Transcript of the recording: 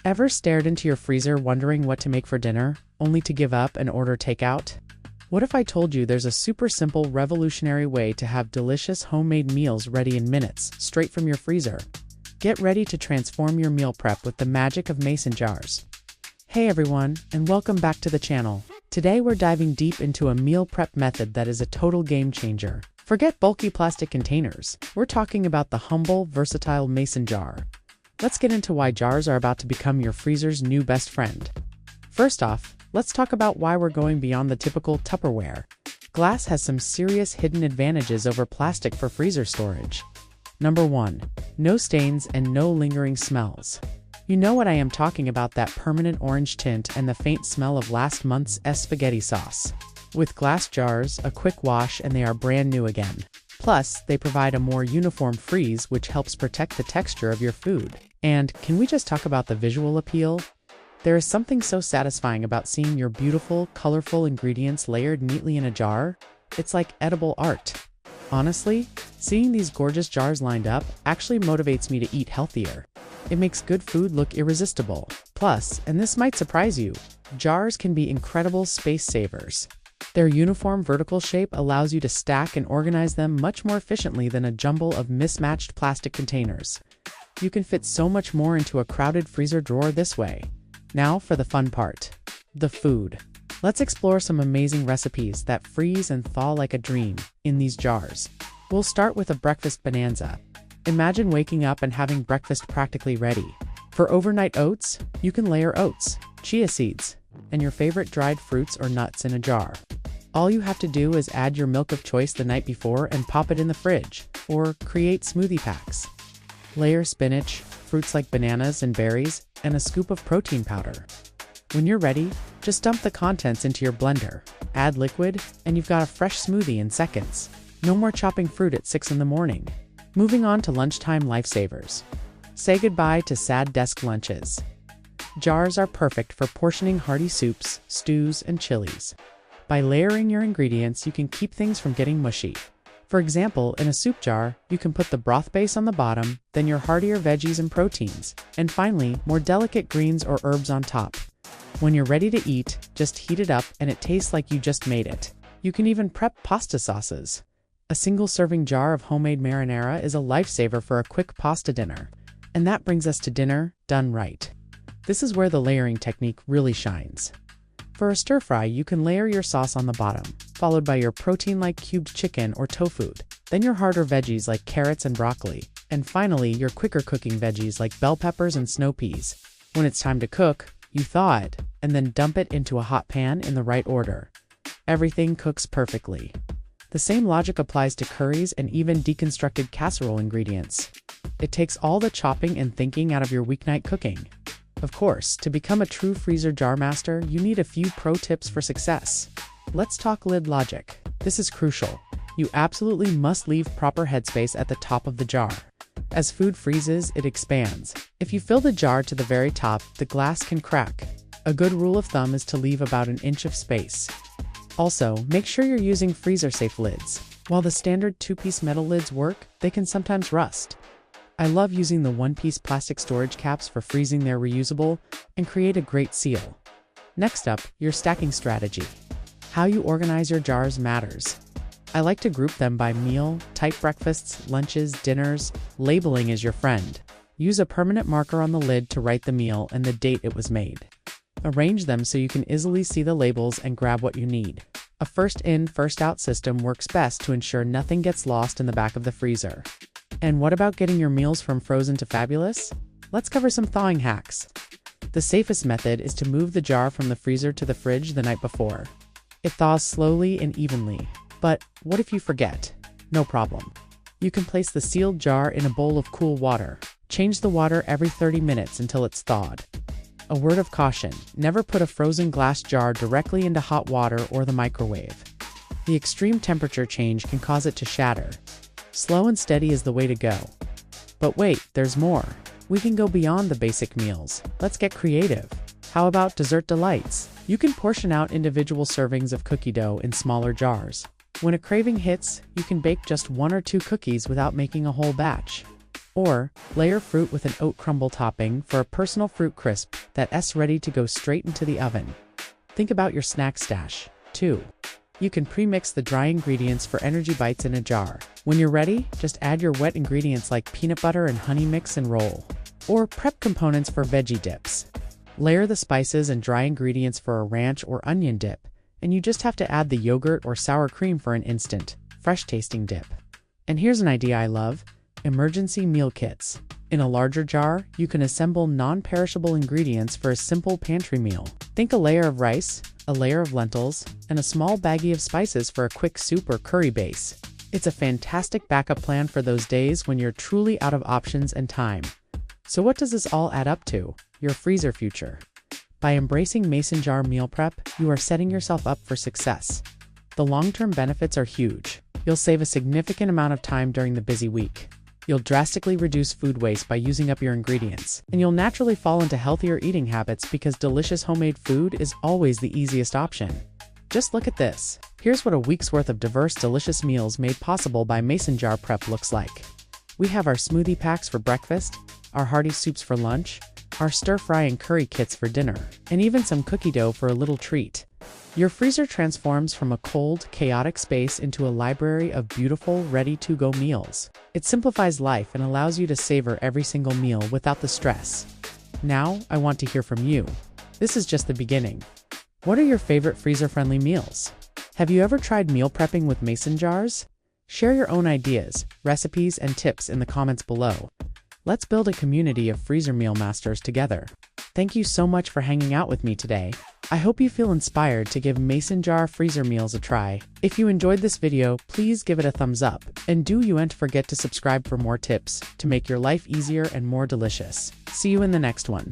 Ever stared into your freezer wondering what to make for dinner, only to give up and order takeout? What if I told you there's a super simple, revolutionary way to have delicious homemade meals ready in minutes, straight from your freezer? Get ready to transform your meal prep with the magic of mason jars. Hey everyone, and welcome back to the channel. Today we're diving deep into a meal prep method that is a total game changer. Forget bulky plastic containers. We're talking about the humble, versatile mason jar. Let's get into why jars are about to become your freezer's new best friend. First off, let's talk about why we're going beyond the typical Tupperware. Glass has some serious hidden advantages over plastic for freezer storage. Number 1. No stains and no lingering smells. You know what I am talking about, that permanent orange tint and the faint smell of last month's spaghetti sauce. With glass jars, a quick wash and they are brand new again. Plus, they provide a more uniform freeze which helps protect the texture of your food. And can we just talk about the visual appeal? There is something so satisfying about seeing your beautiful, colorful ingredients layered neatly in a jar. It's like edible art. Honestly, seeing these gorgeous jars lined up actually motivates me to eat healthier. It makes good food look irresistible. Plus, and this might surprise you, jars can be incredible space savers. Their uniform vertical shape allows you to stack and organize them much more efficiently than a jumble of mismatched plastic containers. You can fit so much more into a crowded freezer drawer this way. Now for the fun part. The food. Let's explore some amazing recipes that freeze and thaw like a dream in these jars. We'll start with a breakfast bonanza. Imagine waking up and having breakfast practically ready. For overnight oats, you can layer oats, chia seeds, and your favorite dried fruits or nuts in a jar. All you have to do is add your milk of choice the night before and pop it in the fridge, or create smoothie packs. Layer spinach, fruits like bananas and berries, and a scoop of protein powder. When you're ready, just dump the contents into your blender, add liquid, and you've got a fresh smoothie in seconds. No more chopping fruit at 6 in the morning. Moving on to lunchtime lifesavers. Say goodbye to sad desk lunches. Jars are perfect for portioning hearty soups, stews, and chilies. By layering your ingredients, you can keep things from getting mushy. For example, in a soup jar, you can put the broth base on the bottom, then your heartier veggies and proteins, and finally, more delicate greens or herbs on top. When you're ready to eat, just heat it up and it tastes like you just made it. You can even prep pasta sauces. A single-serving jar of homemade marinara is a lifesaver for a quick pasta dinner. And that brings us to dinner done right. This is where the layering technique really shines. For a stir-fry, you can layer your sauce on the bottom, followed by your protein-like cubed chicken or tofu, then your harder veggies like carrots and broccoli, and finally your quicker cooking veggies like bell peppers and snow peas. When it's time to cook, you thaw it, and then dump it into a hot pan in the right order. Everything cooks perfectly. The same logic applies to curries and even deconstructed casserole ingredients. It takes all the chopping and thinking out of your weeknight cooking. Of course, to become a true freezer jar master, you need a few pro tips for success. Let's talk lid logic. This is crucial. You absolutely must leave proper headspace at the top of the jar. As food freezes, it expands. If you fill the jar to the very top, the glass can crack. A good rule of thumb is to leave about an inch of space. Also, make sure you're using freezer-safe lids. While the standard 2-piece metal lids work, they can sometimes rust. I love using the 1-piece plastic storage caps for freezing. They're reusable and create a great seal. Next up, your stacking strategy. How you organize your jars matters. I like to group them by meal, type breakfasts, lunches, dinners. Labeling is your friend. Use a permanent marker on the lid to write the meal and the date it was made. Arrange them so you can easily see the labels and grab what you need. A first-in, first-out system works best to ensure nothing gets lost in the back of the freezer. And what about getting your meals from frozen to fabulous? Let's cover some thawing hacks. The safest method is to move the jar from the freezer to the fridge the night before. It thaws slowly and evenly. But what if you forget? No problem. You can place the sealed jar in a bowl of cool water. Change the water every 30 minutes until it's thawed. A word of caution, never put a frozen glass jar directly into hot water or the microwave. The extreme temperature change can cause it to shatter. Slow and steady is the way to go. But wait, there's more. We can go beyond the basic meals. Let's get creative. How about dessert delights? You can portion out individual servings of cookie dough in smaller jars. When a craving hits, you can bake just 1 or 2 cookies without making a whole batch. Or layer fruit with an oat crumble topping for a personal fruit crisp that's ready to go straight into the oven. Think about your snack stash, too. You can pre-mix the dry ingredients for energy bites in a jar. When you're ready, just add your wet ingredients like peanut butter and honey, mix and roll. Or prep components for veggie dips. Layer the spices and dry ingredients for a ranch or onion dip, and you just have to add the yogurt or sour cream for an instant, fresh-tasting dip. And here's an idea I love: emergency meal kits. In a larger jar, you can assemble non-perishable ingredients for a simple pantry meal. Think a layer of rice, a layer of lentils, and a small baggie of spices for a quick soup or curry base. It's a fantastic backup plan for those days when you're truly out of options and time. So what does this all add up to? Your freezer future. By embracing mason jar meal prep, you are setting yourself up for success. The long-term benefits are huge. You'll save a significant amount of time during the busy week. You'll drastically reduce food waste by using up your ingredients, and you'll naturally fall into healthier eating habits because delicious homemade food is always the easiest option. Just look at this. Here's what a week's worth of diverse, delicious meals made possible by mason jar prep looks like. We have our smoothie packs for breakfast, our hearty soups for lunch, our stir-fry and curry kits for dinner, and even some cookie dough for a little treat. Your freezer transforms from a cold, chaotic space into a library of beautiful, ready-to-go meals. It simplifies life and allows you to savor every single meal without the stress. Now, I want to hear from you. This is just the beginning. What are your favorite freezer-friendly meals? Have you ever tried meal prepping with mason jars? Share your own ideas, recipes, and tips in the comments below. Let's build a community of freezer meal masters together. Thank you so much for hanging out with me today. I hope you feel inspired to give mason jar freezer meals a try. If you enjoyed this video, please give it a thumbs up, and don't forget to subscribe for more tips to make your life easier and more delicious. See you in the next one.